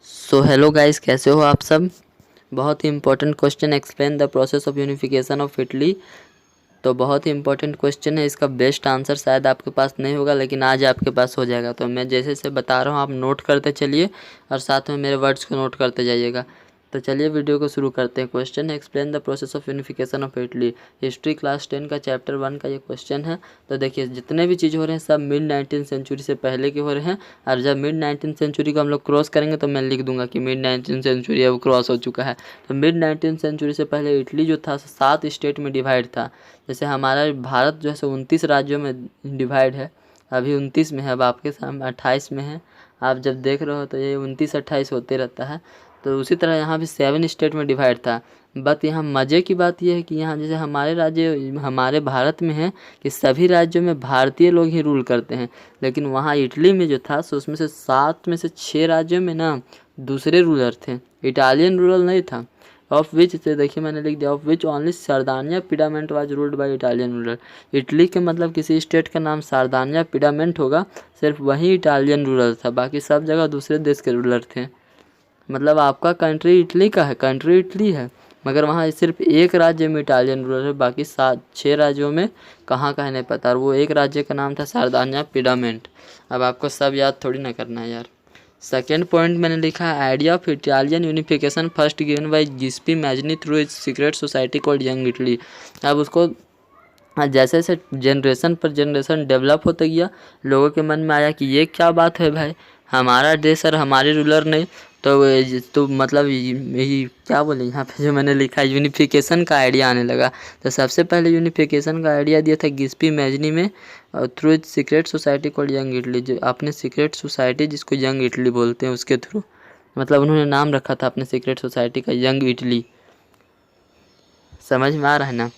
So hello guys, कैसे हो आप सब। बहुत ही important question, explain the process of unification of Italy. तो बहुत ही इंपॉर्टेंट क्वेश्चन है। इसका बेस्ट आंसर शायद आपके पास नहीं होगा, लेकिन आज आपके पास हो जाएगा। तो मैं जैसे से बता रहा हूँ आप नोट करते चलिए और साथ में मेरे वर्ड्स को नोट करते जाइएगा। तो चलिए वीडियो को शुरू करते हैं। क्वेश्चन है, explain the process of unification of Italy. History class 10 का चैप्टर 1 का ये क्वेश्चन है। तो देखिए, जितने भी चीज़ हो रहे हैं सब मिड 19th सेंचुरी से पहले के हो रहे हैं। और जब मिड 19th सेंचुरी को हम लोग क्रॉस करेंगे तो मैं लिख दूंगा कि मिड 19th सेंचुरी अब क्रॉस हो चुका है। तो मिड 19th सेंचुरी से पहले इटली जो था 7 स्टेट में डिवाइड था। जैसे हमारा भारत जो है 29 राज्यों में डिवाइड है। अभी 29 में है, अब आपके सामने 28 में है। आप जब देख रहे हो तो ये 29-28 होते रहता है। तो उसी तरह यहाँ भी 7 स्टेट में डिवाइड था। बट यहाँ मज़े की बात यह है कि यहाँ जैसे हमारे राज्य हमारे भारत में है कि सभी राज्यों में भारतीय लोग ही रूल करते हैं। लेकिन वहाँ इटली में जो था सो उसमें से 7 में से 6 राज्यों में ना दूसरे रूलर थे, इटालियन रूलर नहीं था। ऑफ विच से देखिए मैंने लिख दिया, of which only Sardinia Piedmont was ruled by Italian ruler. Italy के मतलब किसी स्टेट का नाम सार्दानिया पिडामेंट होगा, सिर्फ वही इटालियन रूलर था, बाकी सब जगह दूसरे देश के रूलर थे। मतलब आपका कंट्री इटली का है, कंट्री इटली है, मगर वहाँ सिर्फ एक राज्य में इटालियन रूलर है, बाकी 6 राज्यों में कहाँ का है नहीं पता। और वो एक राज्य का नाम था सार्दानिया पिडामेंट। अब आपको सब याद थोड़ी ना करना है यार। सेकेंड पॉइंट मैंने लिखा है, idea of Italian unification first given by Giuseppe Mazzini through its secret society called Young Italy. अब उसको जैसे जैसे जनरेशन पर जनरेशन डेवलप होता गया, लोगों के मन में आया कि ये क्या बात है भाई, हमारा देश और हमारे रूलर नहीं। तो मतलब यही क्या बोले, यहाँ पे जो मैंने लिखा है यूनिफिकेशन का आइडिया आने लगा। तो सबसे पहले यूनिफिकेशन का आइडिया दिया था गिस्पी मैजनी में, और through secret society called Young Italy, जो अपने सीक्रेट सोसाइटी जिसको यंग इटली बोलते हैं उसके थ्रू, मतलब उन्होंने नाम रखा था अपने सीक्रेट सोसाइटी का यंग इटली। समझ में आ रहा है ना।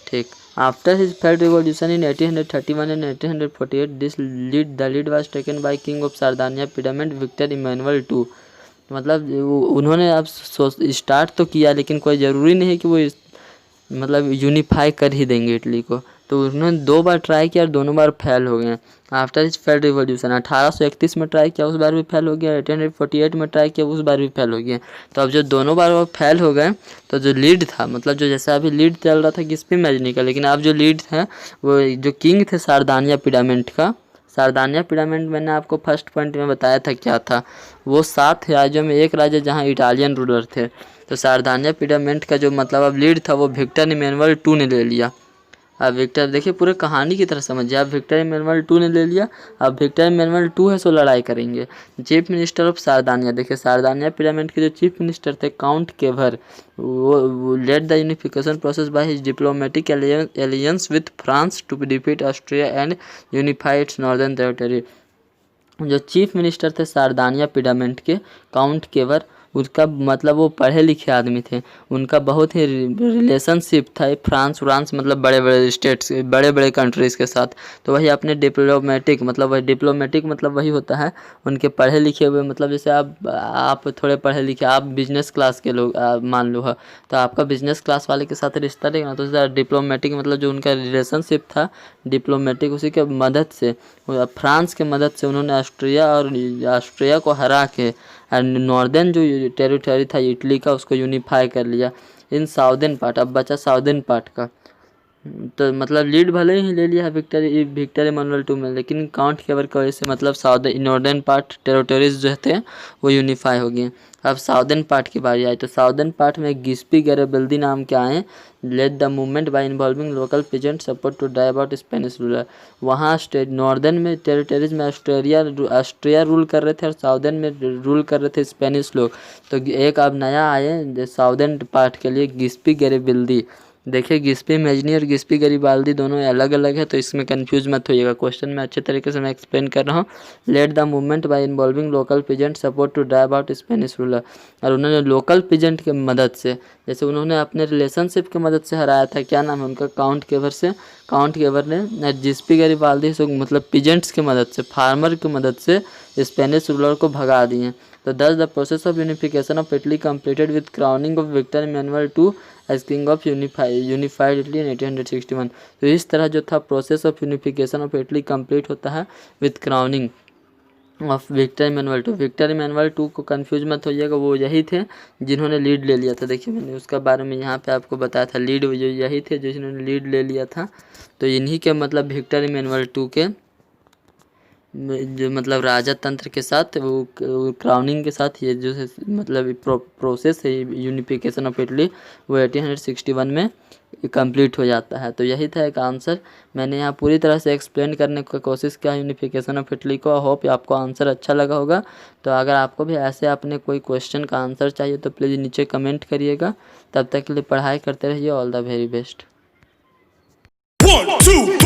ठीक। After his third revolution in 1831 and 1848 this lead was taken by king of Sardinia Piedmont Victor Emmanuel two. मतलब उन्होंने अब स्टार्ट तो किया, लेकिन कोई ज़रूरी नहीं है कि वो मतलब यूनिफाई कर ही देंगे इटली को। तो उन्होंने 2 बार ट्राई किया और दोनों बार फेल हो गए। आफ्टर इज फेल रिवॉल्यूशन 1831 में ट्राई किया, उस बार भी फेल हो गया। 1848 में ट्राई किया, उस बार भी फेल हो गया। तो अब जो दोनों बार वो फेल हो गए, तो जो लीड था, मतलब जो जैसा अभी लीड चल रहा था गिस्पी मैजनी का, लेकिन अब जो लीड था वो जो किंग थे सार्दानिया पिडामेंट का। सार्दानिया पिडामेंट मैंने आपको फर्स्ट पॉइंट में बताया था क्या था। वो 7 राज्यों में एक राज्य जहाँ इटालियन रूलर थे। तो सार्दानिया पिडामेंट का जो मतलब अब लीड था वो विक्टर इमैनुअल टू ने ले लिया। अब विक्टर देखिए पूरे कहानी की तरह समझिए, अब विक्टर इमैनुअल टू ने ले लिया। अब विक्टर इमैनुअल टू है सो लड़ाई करेंगे। चीफ मिनिस्टर ऑफ सार्दानिया, देखिए सार्दानिया पिरामिड के जो चीफ मिनिस्टर थे काउंट केवर, वो led the unification process by his diplomatic alliance with France to defeat Austria and unify its northern territory. जो चीफ मिनिस्टर थे सार्दानिया पिडामेंट के, काउंट केवर, उसका मतलब वो पढ़े लिखे आदमी थे। उनका बहुत ही रिलेशनशिप था फ्रांस मतलब बड़े बड़े स्टेट्स, बड़े बड़े कंट्रीज़ के साथ। तो वही अपने डिप्लोमेटिक मतलब वही होता है उनके पढ़े लिखे हुए, मतलब जैसे आप थोड़े पढ़े लिखे, आप बिजनेस क्लास के लोग मान लो है, तो आपका बिजनेस क्लास वाले के साथ रिश्ता रहेगा ना। तो डिप्लोमेटिक मतलब जो उनका रिलेशनशिप था डिप्लोमेटिक, उसी के मदद से, फ्रांस के मदद से उन्होंने ऑस्ट्रिया को हरा के नॉर्दर्न जो टेरिटरी था इटली का उसको यूनिफाई कर लिया इन साउदर्न पार्ट। अब बचा साउदर्न पार्ट का। तो मतलब लीड भले ही ले लिया है विक्टर इमैनुअल टू में, लेकिन काउंट केवर की वजह से मतलब साउदर्न नॉर्दर्न पार्ट टेरिटरीज जो थे वो यूनिफाई हो गए। अब साउदर्न पार्ट की बारी आई। तो साउदर्न पार्ट में गिस्पी गैरिबल्दी नाम के आए, led the movement by involving local peasant support to drive out Spanish ruler. वहाँ नॉर्दर्न में टेरिटरीज में ऑस्ट्रिया रूल कर रहे थे और साउदर्न में रूल कर रहे थे स्पेनिश लोग। तो एक अब नया आए साउदर्न पार्ट के लिए गिस्पी गैरिबल्दी। देखिए गिस्पी मैजनी और गिस्पी गैरिबाल्दी दोनों अलग अलग है, तो इसमें कंफ्यूज मत होइएगा। क्वेश्चन में अच्छे तरीके से मैं एक्सप्लेन कर रहा हूँ। Led the movement by involving local peasant support to drive out Spanish ruler. और उन्होंने लोकल पीजेंट की मदद से, जैसे उन्होंने अपने रिलेशनशिप की मदद से हराया था, क्या नाम है उनका, काउंट केवर से। काउंट केवर ने गिस्पी गैरिबाल्दी से मतलब पीजेंट्स की मदद से, फार्मर की मदद से स्पेनिश रूलर को भगा दिए। तो thus the process of unification of Italy completed with crowning of Victor Emmanuel two as king of unified Italy in 1861। तो इस तरह जो था process of unification of Italy complete होता है with crowning of Victor Emmanuel two. Victor Emmanuel two को confuse मत होइएगा, वो यही थे जिन्होंने लीड ले लिया था। देखिए मैंने उसका बारे में यहाँ पे आपको बताया था, लीड यही थे जिन्होंने लीड ले लिया था। तो इन्हीं के मतलब विक्टर इमैनुअल टू के जो मतलब राजा तंत्र के साथ वो क्राउनिंग के साथ ये जो है मतलब प्रोसेस है यूनिफिकेशन ऑफ इटली वो 1861 में कंप्लीट हो जाता है। तो यही था एक आंसर। मैंने यहाँ पूरी तरह से एक्सप्लेन करने की कोशिश किया यूनिफिकेशन ऑफ इटली को। होप आपको आंसर अच्छा लगा होगा। तो अगर आपको भी ऐसे अपने कोई क्वेश्चन का आंसर चाहिए तो प्लीज़ नीचे कमेंट करिएगा। तब तक के लिए पढ़ाई करते रहिए। All the very best. 1 2